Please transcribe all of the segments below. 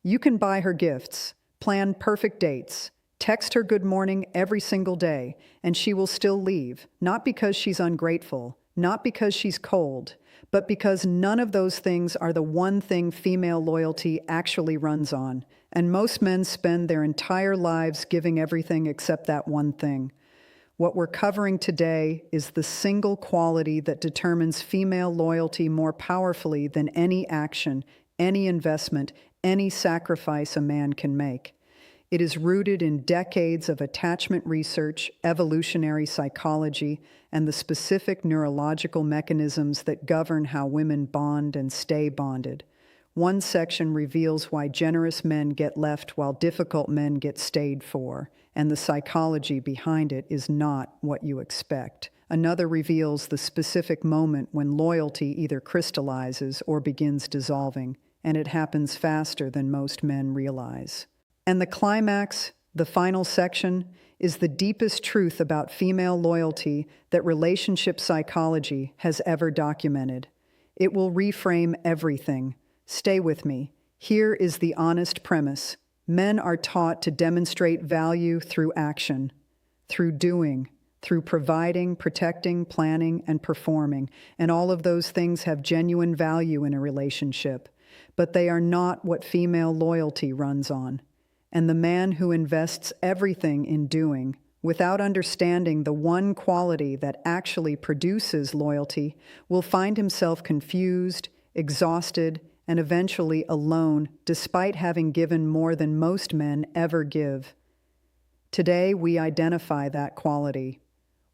You can buy her gifts, plan perfect dates, text her good morning every single day, and she will still leave, not because she's ungrateful, not because she's cold, but because none of those things are the one thing female loyalty actually runs on, and most men spend their entire lives giving everything except that one thing. What we're covering today is the single quality that determines female loyalty more powerfully than any action, any investment, any sacrifice a man can make. It is rooted in decades of attachment research, evolutionary psychology, and the specific neurological mechanisms that govern how women bond and stay bonded. One section reveals why generous men get left while difficult men get stayed for, and the psychology behind it is not what you expect. Another reveals the specific moment when loyalty either crystallizes or begins dissolving, and it happens faster than most men realize. And the climax, the final section, is the deepest truth about female loyalty that relationship psychology has ever documented. It will reframe everything. Stay with me. Here is the honest premise. Men are taught to demonstrate value through action, through doing, through providing, protecting, planning, and performing. And all of those things have genuine value in a relationship. But they are not what female loyalty runs on. And the man who invests everything in doing, without understanding the one quality that actually produces loyalty, will find himself confused, exhausted, and eventually alone, despite having given more than most men ever give. Today, we identify that quality.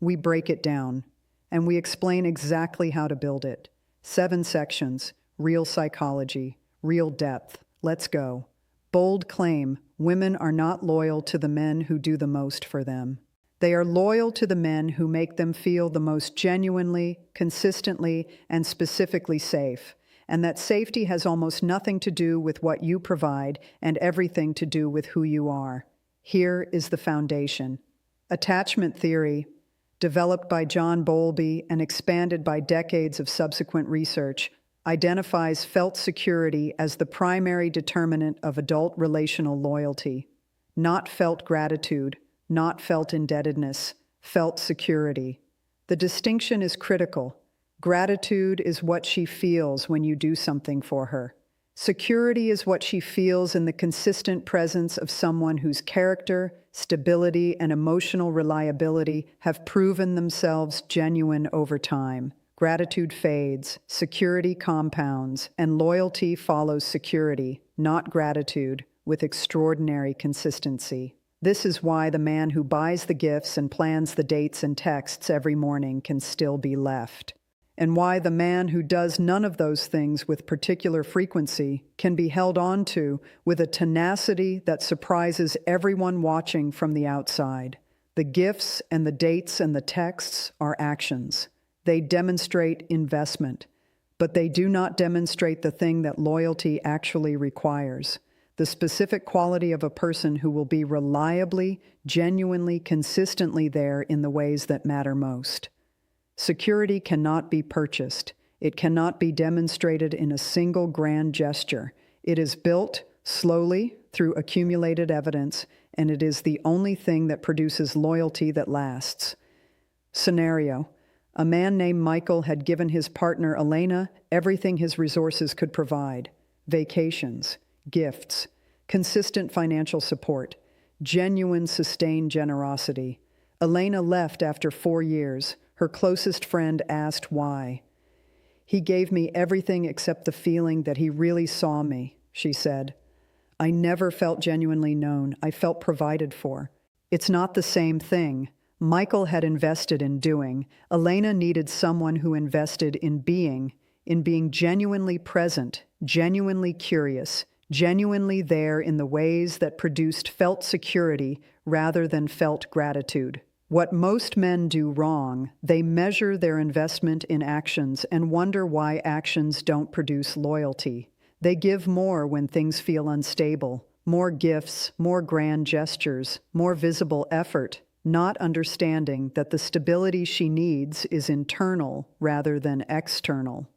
We break it down, and we explain exactly how to build it. 7 sections, real psychology, real depth. Let's go. Bold claim, women are not loyal to the men who do the most for them. They are loyal to the men who make them feel the most genuinely, consistently, and specifically safe. And that safety has almost nothing to do with what you provide and everything to do with who you are. Here is the foundation. Attachment theory, developed by John Bowlby and expanded by decades of subsequent research, identifies felt security as the primary determinant of adult relational loyalty. Not felt gratitude, not felt indebtedness, felt security. The distinction is critical. Gratitude is what she feels when you do something for her. Security is what she feels in the consistent presence of someone whose character, stability, and emotional reliability have proven themselves genuine over time. Gratitude fades, security compounds, and loyalty follows security, not gratitude, with extraordinary consistency. This is why the man who buys the gifts and plans the dates and texts every morning can still be left. And why the man who does none of those things with particular frequency can be held on to with a tenacity that surprises everyone watching from the outside. The gifts and the dates and the texts are actions. They demonstrate investment, but they do not demonstrate the thing that loyalty actually requires, the specific quality of a person who will be reliably, genuinely, consistently there in the ways that matter most. Security cannot be purchased. It cannot be demonstrated in a single grand gesture. It is built slowly through accumulated evidence, and it is the only thing that produces loyalty that lasts. Scenario: a man named Michael had given his partner Elena everything his resources could provide: vacations, gifts, consistent financial support, genuine, sustained generosity. Elena left after 4 years. Her closest friend asked why. "He gave me everything except the feeling that he really saw me," she said. "I never felt genuinely known. I felt provided for." It's not the same thing. Michael had invested in doing. Elena needed someone who invested in being genuinely present, genuinely curious, genuinely there in the ways that produced felt security rather than felt gratitude. What most men do wrong, they measure their investment in actions and wonder why actions don't produce loyalty. They give more when things feel unstable, more gifts, more grand gestures, more visible effort, not understanding that the stability she needs is internal rather than external.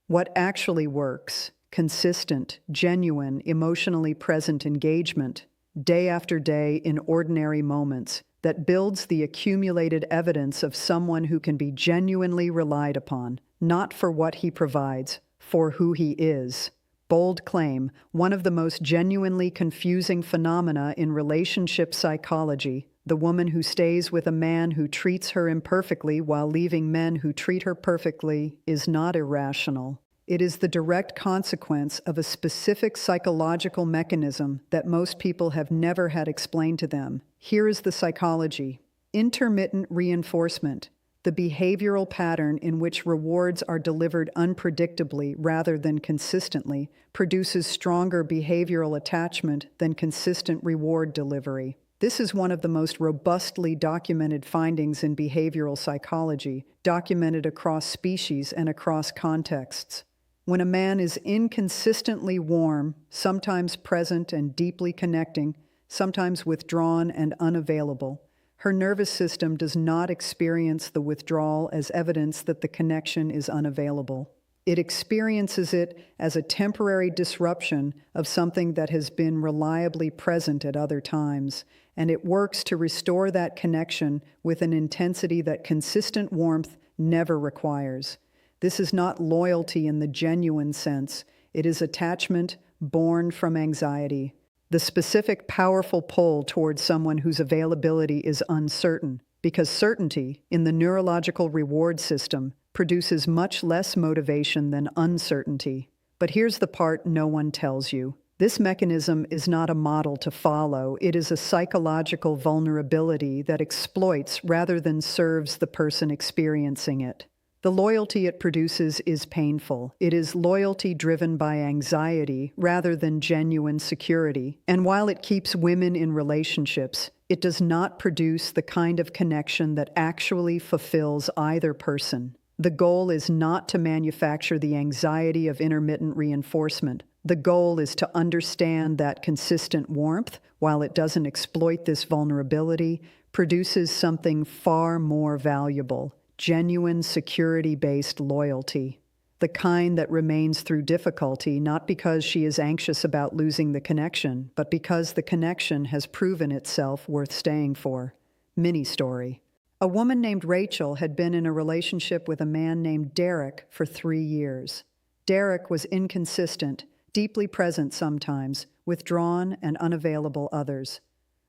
What actually works, consistent, genuine, emotionally present engagement, day after day in ordinary moments, that builds the accumulated evidence of someone who can be genuinely relied upon, not for what he provides, for who he is. Bold claim, one of the most genuinely confusing phenomena in relationship psychology, the woman who stays with a man who treats her imperfectly while leaving men who treat her perfectly, is not irrational. It is the direct consequence of a specific psychological mechanism that most people have never had explained to them. Here is the psychology. Intermittent reinforcement, the behavioral pattern in which rewards are delivered unpredictably rather than consistently, produces stronger behavioral attachment than consistent reward delivery. This is one of the most robustly documented findings in behavioral psychology, documented across species and across contexts. When a man is inconsistently warm, sometimes present and deeply connecting, sometimes withdrawn and unavailable, her nervous system does not experience the withdrawal as evidence that the connection is unavailable. It experiences it as a temporary disruption of something that has been reliably present at other times, and it works to restore that connection with an intensity that consistent warmth never requires. This is not loyalty in the genuine sense. It is attachment born from anxiety. The specific, powerful pull towards someone whose availability is uncertain, because certainty, in the neurological reward system, produces much less motivation than uncertainty. But here's the part no one tells you. This mechanism is not a model to follow. It is a psychological vulnerability that exploits rather than serves the person experiencing it. The loyalty it produces is painful. It is loyalty driven by anxiety rather than genuine security. And while it keeps women in relationships, it does not produce the kind of connection that actually fulfills either person. The goal is not to manufacture the anxiety of intermittent reinforcement. The goal is to understand that consistent warmth, while it doesn't exploit this vulnerability, produces something far more valuable. Genuine security-based loyalty, the kind that remains through difficulty, not because she is anxious about losing the connection, but because the connection has proven itself worth staying for. Mini story. A woman named Rachel had been in a relationship with a man named Derek for 3 years. Derek was inconsistent, deeply present sometimes, withdrawn and unavailable others.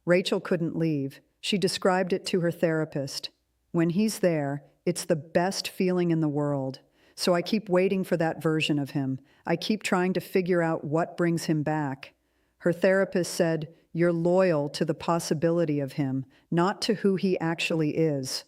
Rachel couldn't leave. She described it to her therapist. When he's there, it's the best feeling in the world. So I keep waiting for that version of him. I keep trying to figure out what brings him back. Her therapist said, "You're loyal to the possibility of him, not to who he actually is."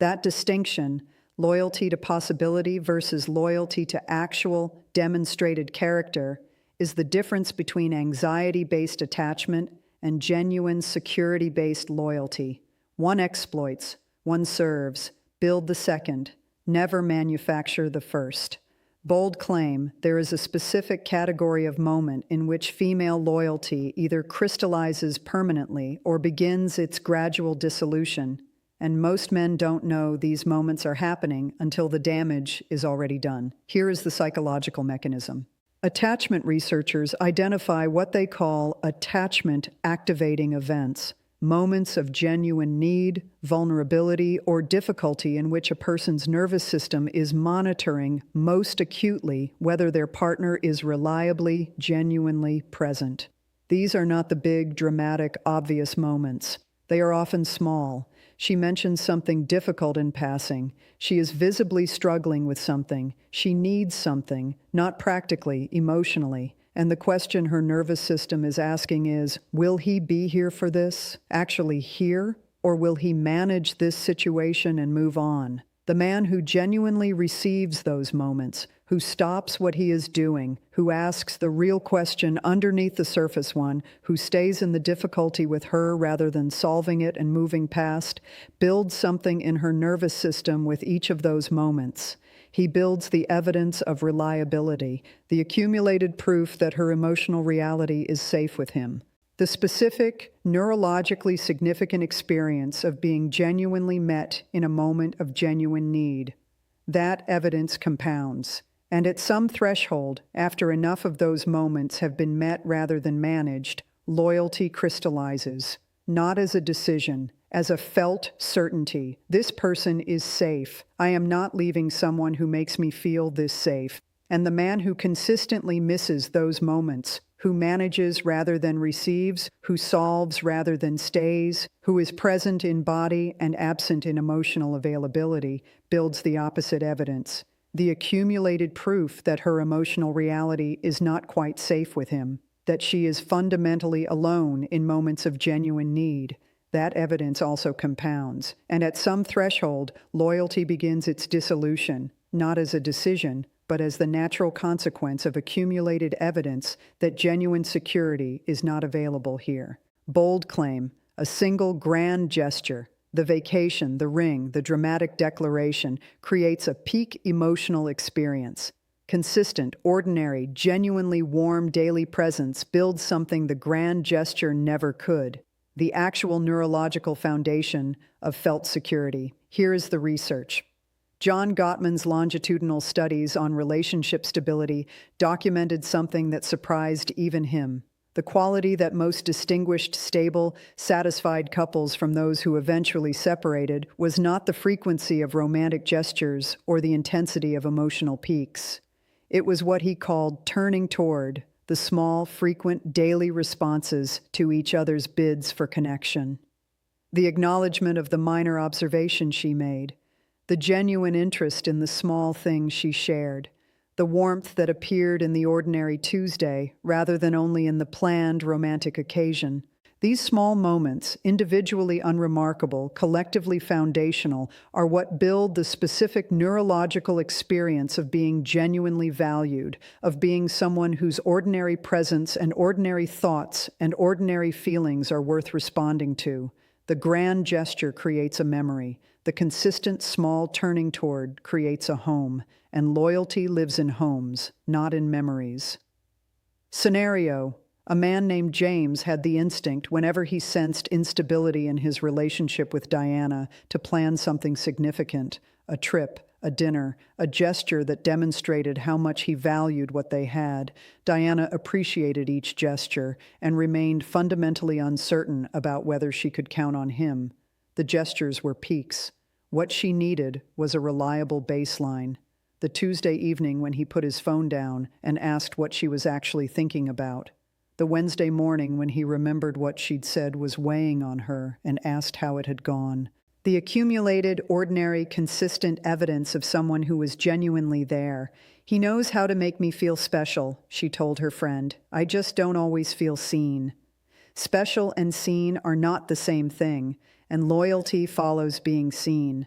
That distinction, loyalty to possibility versus loyalty to actual, demonstrated character, is the difference between anxiety-based attachment and genuine security-based loyalty. One exploits, one serves. Build the second. Never manufacture the first. Bold claim, there is a specific category of moment in which female loyalty either crystallizes permanently or begins its gradual dissolution, and most men don't know these moments are happening until the damage is already done. Here is the psychological mechanism. Attachment researchers identify what they call attachment activating events. Moments of genuine need, vulnerability, or difficulty in which a person's nervous system is monitoring most acutely whether their partner is reliably, genuinely present. These are not the big, dramatic, obvious moments. They are often small. She mentions something difficult in passing. She is visibly struggling with something. She needs something, not practically, emotionally. And the question her nervous system is asking is, will he be here for this, actually here, or will he manage this situation and move on? The man who genuinely receives those moments, who stops what he is doing, who asks the real question underneath the surface one, who stays in the difficulty with her rather than solving it and moving past, builds something in her nervous system with each of those moments. He builds the evidence of reliability, the accumulated proof that her emotional reality is safe with him. The specific, neurologically significant experience of being genuinely met in a moment of genuine need. That evidence compounds. And at some threshold, after enough of those moments have been met rather than managed, loyalty crystallizes, not as a decision, as a felt certainty. This person is safe. I am not leaving someone who makes me feel this safe. And the man who consistently misses those moments, who manages rather than receives, who solves rather than stays, who is present in body and absent in emotional availability, builds the opposite evidence. The accumulated proof that her emotional reality is not quite safe with him, that she is fundamentally alone in moments of genuine need. That evidence also compounds, and at some threshold, loyalty begins its dissolution, not as a decision, but as the natural consequence of accumulated evidence that genuine security is not available here. Bold claim, a single grand gesture, the vacation, the ring, the dramatic declaration creates a peak emotional experience. Consistent, ordinary, genuinely warm daily presence builds something the grand gesture never could. The actual neurological foundation of felt security. Here is the research. John Gottman's longitudinal studies on relationship stability documented something that surprised even him. The quality that most distinguished stable, satisfied couples from those who eventually separated was not the frequency of romantic gestures or the intensity of emotional peaks. It was what he called turning toward, the small, frequent, daily responses to each other's bids for connection. The acknowledgement of the minor observation she made, the genuine interest in the small things she shared, the warmth that appeared in the ordinary Tuesday rather than only in the planned romantic occasion. These small moments, individually unremarkable, collectively foundational, are what build the specific neurological experience of being genuinely valued, of being someone whose ordinary presence and ordinary thoughts and ordinary feelings are worth responding to. The grand gesture creates a memory. The consistent small turning toward creates a home, and loyalty lives in homes, not in memories. Scenario: a man named James had the instinct, whenever he sensed instability in his relationship with Diana, to plan something significant, a trip, a dinner, a gesture that demonstrated how much he valued what they had. Diana appreciated each gesture and remained fundamentally uncertain about whether she could count on him. The gestures were peaks. What she needed was a reliable baseline. The Tuesday evening when he put his phone down and asked what she was actually thinking about. The Wednesday morning when he remembered what she'd said was weighing on her and asked how it had gone. The accumulated, ordinary, consistent evidence of someone who was genuinely there. He knows how to make me feel special, she told her friend. I just don't always feel seen. Special and seen are not the same thing, and loyalty follows being seen.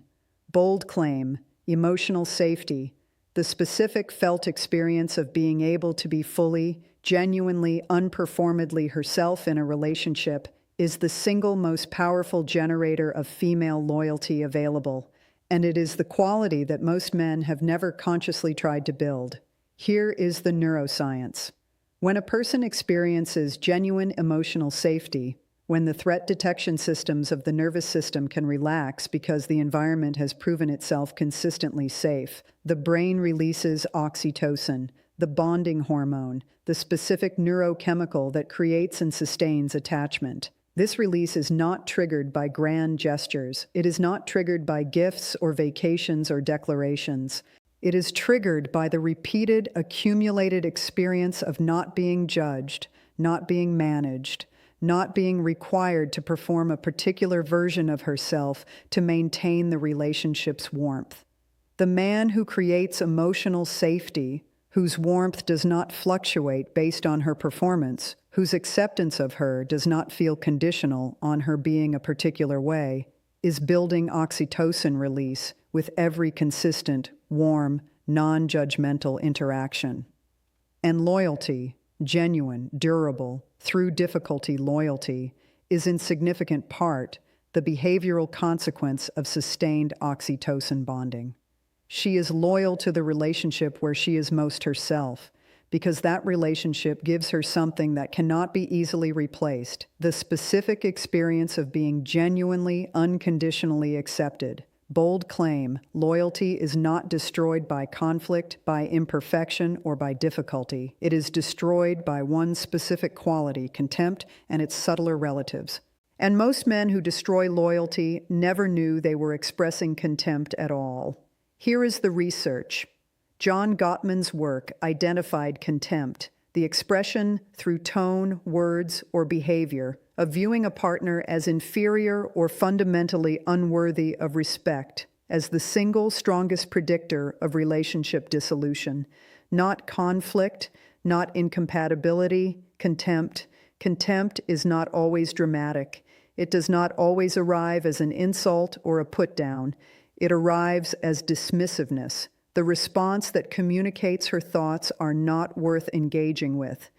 Bold claim, emotional safety, the specific felt experience of being able to be fully, genuinely, unperformedly herself in a relationship is the single most powerful generator of female loyalty available, and it is the quality that most men have never consciously tried to build. Here is the neuroscience. When a person experiences genuine emotional safety, when the threat detection systems of the nervous system can relax because the environment has proven itself consistently safe, the brain releases oxytocin, the bonding hormone, the specific neurochemical that creates and sustains attachment. This release is not triggered by grand gestures. It is not triggered by gifts or vacations or declarations. It is triggered by the repeated, accumulated experience of not being judged, not being managed, not being required to perform a particular version of herself to maintain the relationship's warmth. The man who creates emotional safety, whose warmth does not fluctuate based on her performance, whose acceptance of her does not feel conditional on her being a particular way, is building oxytocin release with every consistent, warm, non-judgmental interaction. And loyalty, genuine, durable, through difficulty loyalty, is in significant part the behavioral consequence of sustained oxytocin bonding. She is loyal to the relationship where she is most herself, because that relationship gives her something that cannot be easily replaced, the specific experience of being genuinely, unconditionally accepted, Bold claim, loyalty is not destroyed by conflict, by imperfection, or by difficulty. It is destroyed by one specific quality, contempt, and its subtler relatives. And most men who destroy loyalty never knew they were expressing contempt at all. Here is the research. John Gottman's work identified contempt, the expression through tone, words, or behavior of viewing a partner as inferior or fundamentally unworthy of respect, as the single strongest predictor of relationship dissolution. Not conflict, not incompatibility, contempt. Contempt is not always dramatic. It does not always arrive as an insult or a put-down. It arrives as dismissiveness, the response that communicates her thoughts are not worth engaging with,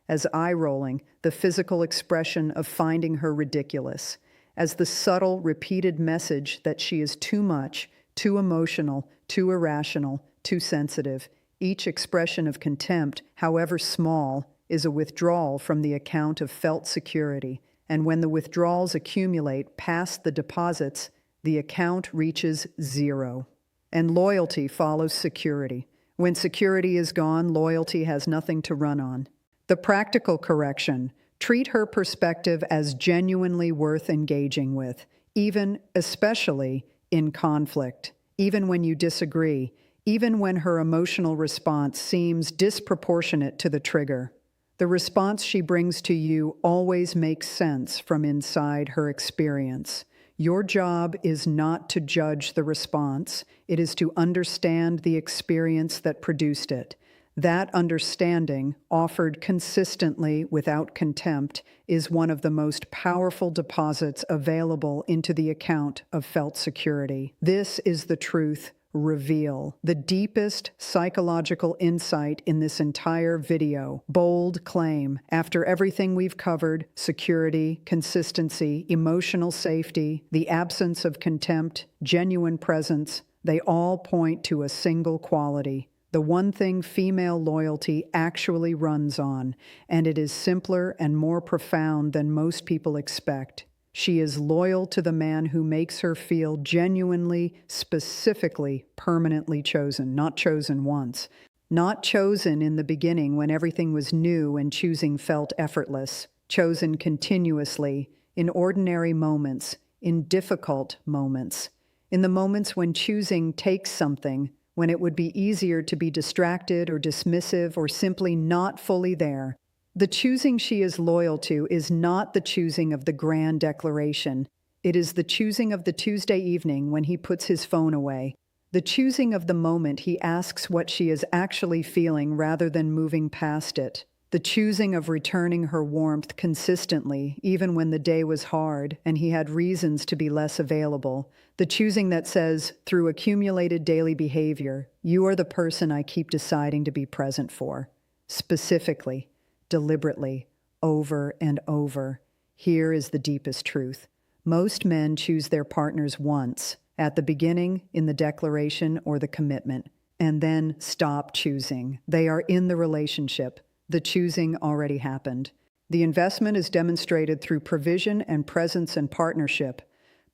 as eye-rolling, the physical expression of finding her ridiculous, as the subtle, repeated message that she is too much, too emotional, too irrational, too sensitive. Each expression of contempt, however small, is a withdrawal from the account of felt security, and when the withdrawals accumulate past the deposits, the account reaches zero. And loyalty follows security. When security is gone, loyalty has nothing to run on. The practical correction: treat her perspective as genuinely worth engaging with, even, especially, in conflict, even when you disagree, even when her emotional response seems disproportionate to the trigger. The response she brings to you always makes sense from inside her experience. Your job is not to judge the response. It is to understand the experience that produced it. That understanding, offered consistently without contempt, is one of the most powerful deposits available into the account of felt security. This is the truth. Reveal the deepest psychological insight in this entire video. Bold claim. After everything we've covered, security, consistency, emotional safety, the absence of contempt, genuine presence, they all point to a single quality. The one thing female loyalty actually runs on, and it is simpler and more profound than most people expect. She is loyal to the man who makes her feel genuinely, specifically, permanently chosen, not chosen once. Not chosen in the beginning when everything was new and choosing felt effortless. Chosen continuously, in ordinary moments, in difficult moments. In the moments when choosing takes something, when it would be easier to be distracted or dismissive or simply not fully there. The choosing she is loyal to is not the choosing of the grand declaration. It is the choosing of the Tuesday evening when he puts his phone away. The choosing of the moment he asks what she is actually feeling rather than moving past it. The choosing of returning her warmth consistently, even when the day was hard and he had reasons to be less available. The choosing that says, through accumulated daily behavior, you are the person I keep deciding to be present for. Specifically, deliberately, over and over. Here is the deepest truth. Most men choose their partners once, at the beginning, in the declaration or the commitment, and then stop choosing. They are in the relationship. The choosing already happened. The investment is demonstrated through provision and presence and partnership,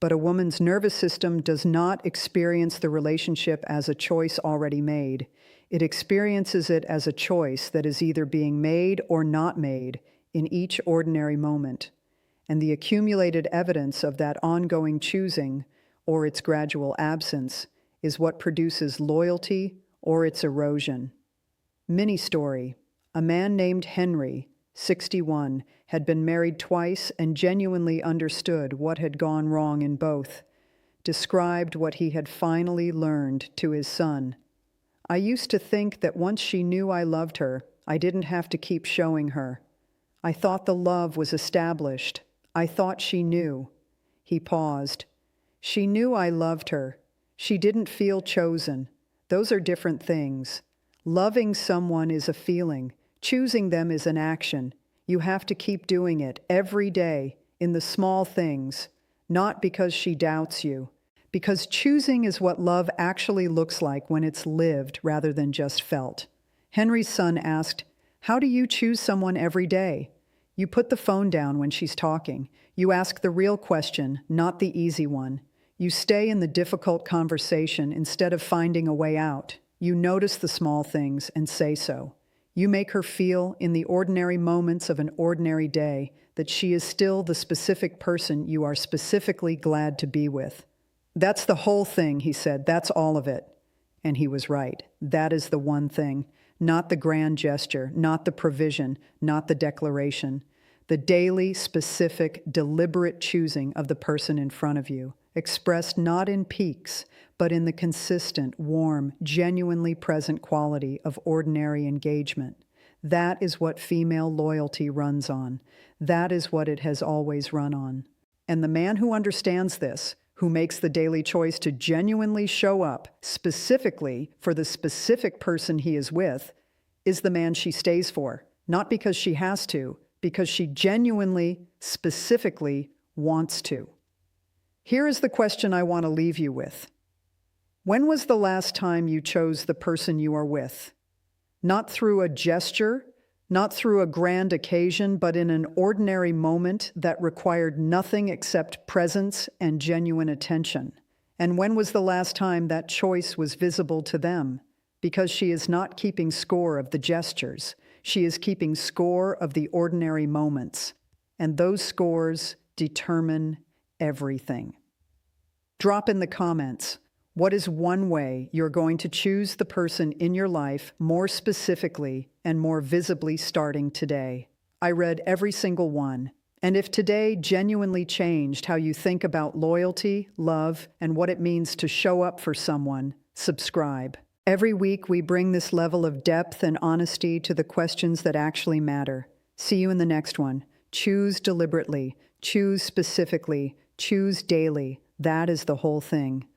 but a woman's nervous system does not experience the relationship as a choice already made. It experiences it as a choice that is either being made or not made in each ordinary moment. And the accumulated evidence of that ongoing choosing, or its gradual absence, is what produces loyalty or its erosion. Mini story. A man named Henry, 61, had been married twice and genuinely understood what had gone wrong in both. Described what he had finally learned to his son. I used to think that once she knew I loved her, I didn't have to keep showing her. I thought the love was established. I thought she knew. He paused. She knew I loved her. She didn't feel chosen. Those are different things. Loving someone is a feeling. Choosing them is an action. You have to keep doing it every day, in the small things, not because she doubts you. Because choosing is what love actually looks like when it's lived rather than just felt. Henry's son asked, "How do you choose someone every day?" You put the phone down when she's talking. You ask the real question, not the easy one. You stay in the difficult conversation instead of finding a way out. You notice the small things and say so. You make her feel, in the ordinary moments of an ordinary day, that she is still the specific person you are specifically glad to be with. That's the whole thing, he said. That's all of it. And he was right. That is the one thing. Not the grand gesture, not the provision, not the declaration. The daily, specific, deliberate choosing of the person in front of you, expressed not in peaks, but in the consistent, warm, genuinely present quality of ordinary engagement. That is what female loyalty runs on. That is what it has always run on. And the man who understands this, who makes the daily choice to genuinely show up specifically for the specific person he is with, is the man she stays for, not because she has to, because she genuinely, specifically wants to. Here is the question I want to leave you with. When was the last time you chose the person you are with? Not through a gesture, not through a grand occasion, but in an ordinary moment that required nothing except presence and genuine attention. And when was the last time that choice was visible to them? Because she is not keeping score of the gestures. She is keeping score of the ordinary moments. And those scores determine everything. Drop in the comments. What is one way you're going to choose the person in your life more specifically and more visibly starting today? I read every single one. And if today genuinely changed how you think about loyalty, love, and what it means to show up for someone, subscribe. Every week we bring this level of depth and honesty to the questions that actually matter. See you in the next one. Choose deliberately, choose specifically, choose daily. That is the whole thing.